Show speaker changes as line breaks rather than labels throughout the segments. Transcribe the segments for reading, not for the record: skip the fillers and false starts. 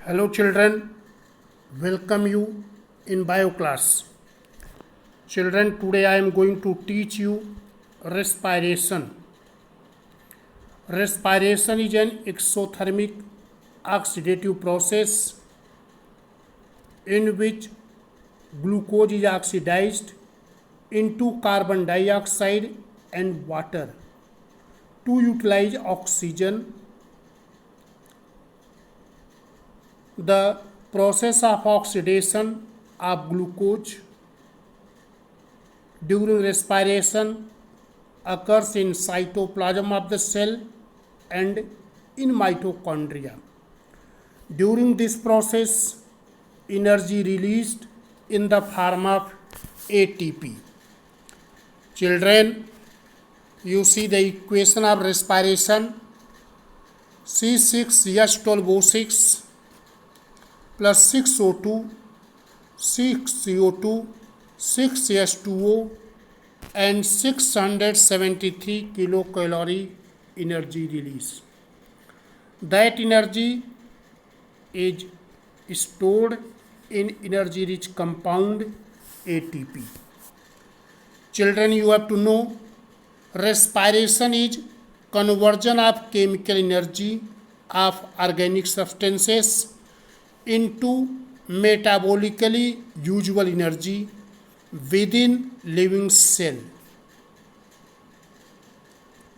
Hello children, welcome you in bio class. Children, today I am going to teach you respiration. Respiration is an exothermic oxidative process in which glucose is oxidized into carbon dioxide and water to utilize oxygen. The process of oxidation of glucose during respiration occurs in cytoplasm of the cell and in mitochondria. During this process, energy released in the form of ATP. Children, you see the equation of respiration: C6H12O6 plus 6O2, 6CO2, 6H2O and 673 kilocalorie energy release. That energy is stored in energy rich compound ATP. Children, you have to know respiration is conversion of chemical energy of organic substances into metabolically usable energy within living cell.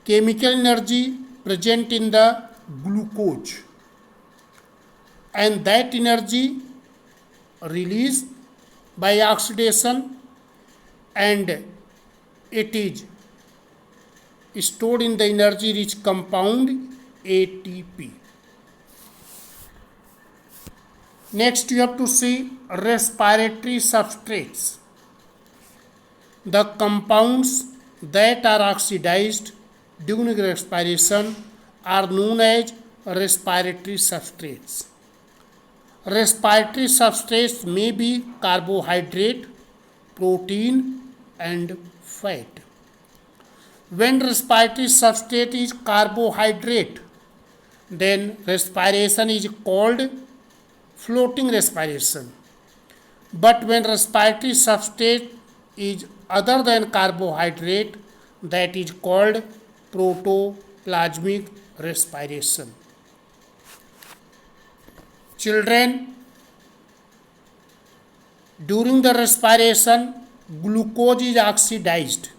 Chemical energy present in the glucose and that energy released by oxidation and it is stored in the energy rich compound ATP. Next, you have to see respiratory substrates. The compounds that are oxidized during respiration are known as respiratory substrates. Respiratory substrates may be carbohydrate, protein, and fat. When respiratory substrate is carbohydrate, then respiration is called floating respiration. But when respiratory substrate is other than carbohydrate, that is called protoplasmic respiration. Children, during the respiration, glucose is oxidized.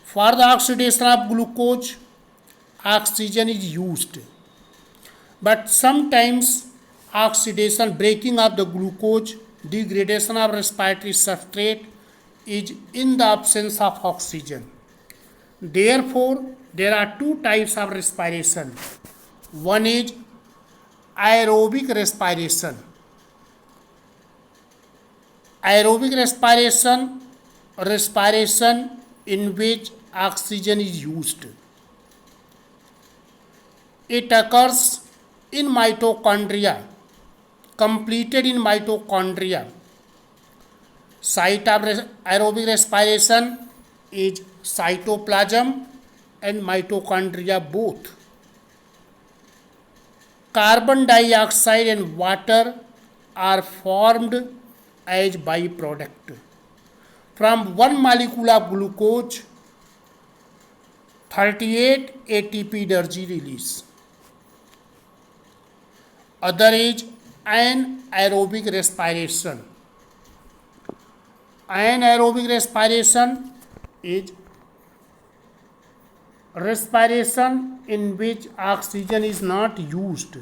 For the oxidation of glucose, oxygen is used. But sometimes oxidation, breaking of the glucose, degradation of respiratory substrate is in the absence of oxygen. Therefore, there are two types of respiration. One is aerobic respiration. Aerobic respiration, respiration in which oxygen is used. It occurs in mitochondria, completed in mitochondria. Site of aerobic respiration is cytoplasm and mitochondria both. Carbon dioxide and water are formed as byproduct. From one molecule of glucose, 38 ATP energy release. Other is anaerobic respiration. Anaerobic respiration is respiration in which oxygen is not used.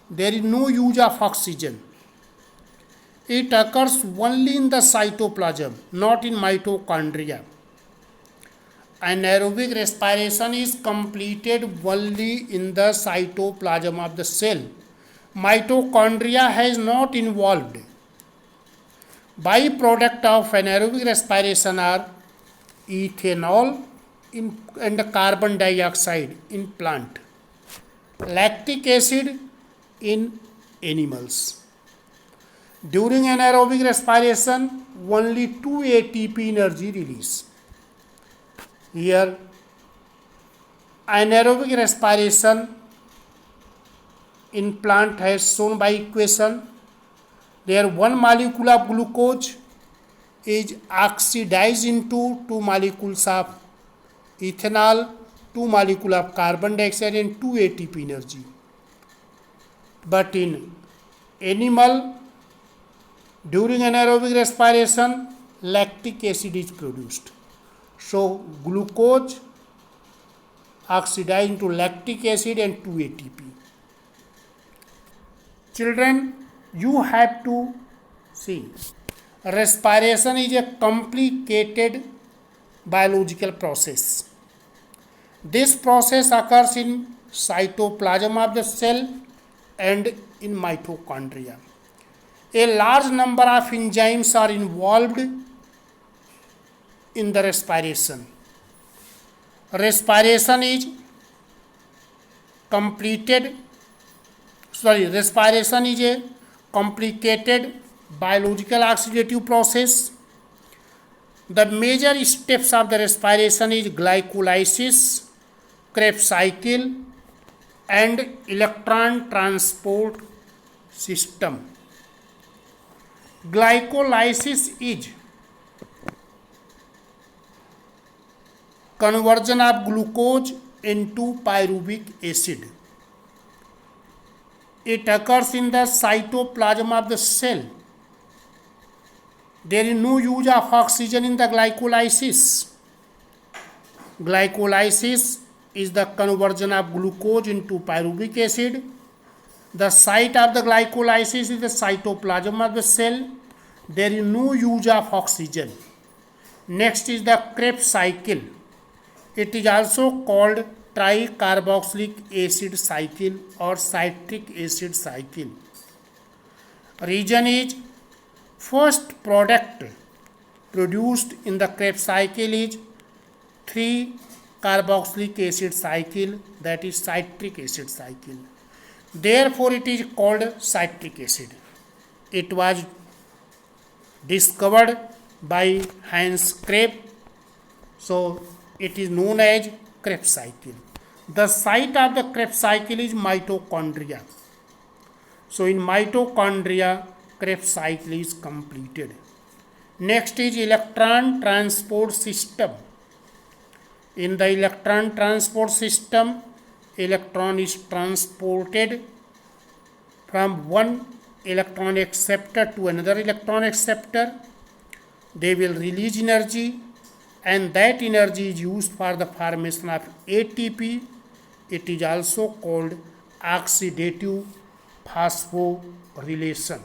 There is no use of oxygen. It occurs only in the cytoplasm, not in mitochondria. Anaerobic respiration is completed only in the cytoplasm of the cell. Mitochondria has not involved. Byproduct of anaerobic respiration are ethanol and carbon dioxide in plant, lactic acid in animals. During anaerobic respiration, only 2 ATP energy release. Here, anaerobic respiration in plant as shown by equation. There one molecule of glucose is oxidized into two molecules of ethanol, two molecules of carbon dioxide and 2 ATP energy. But in animal, during anaerobic respiration, lactic acid is produced. So glucose oxidized into lactic acid and 2 ATP. Children, you have to see, respiration is a complicated biological process. This process occurs in cytoplasm of the cell and in mitochondria. A large number of enzymes are involved in the respiration. Respiration is a complicated biological oxidative process. The major steps of the respiration is glycolysis, Krebs cycle, and electron transport system. Glycolysis is conversion of glucose into pyruvic acid. It occurs in the cytoplasm of the cell. There is no use of oxygen in the glycolysis. Glycolysis is the conversion of glucose into pyruvic acid. The site of the glycolysis is the cytoplasm of the cell. There is no use of oxygen. Next is the Krebs cycle. It is also called tricarboxylic acid cycle or citric acid cycle. Reason is first product produced in the Krebs cycle is 3-carboxylic acid cycle, that is citric acid cycle. Therefore, it is called citric acid. It was discovered by Hans Krebs, so it is known as Krebs cycle. The site of the Krebs cycle is mitochondria. So in mitochondria, Krebs cycle is completed. Next is electron transport system. In the electron transport system, electron is transported from one electron acceptor to another electron acceptor. They will release energy, and that energy is used for the formation of ATP. It is also called oxidative phosphorylation.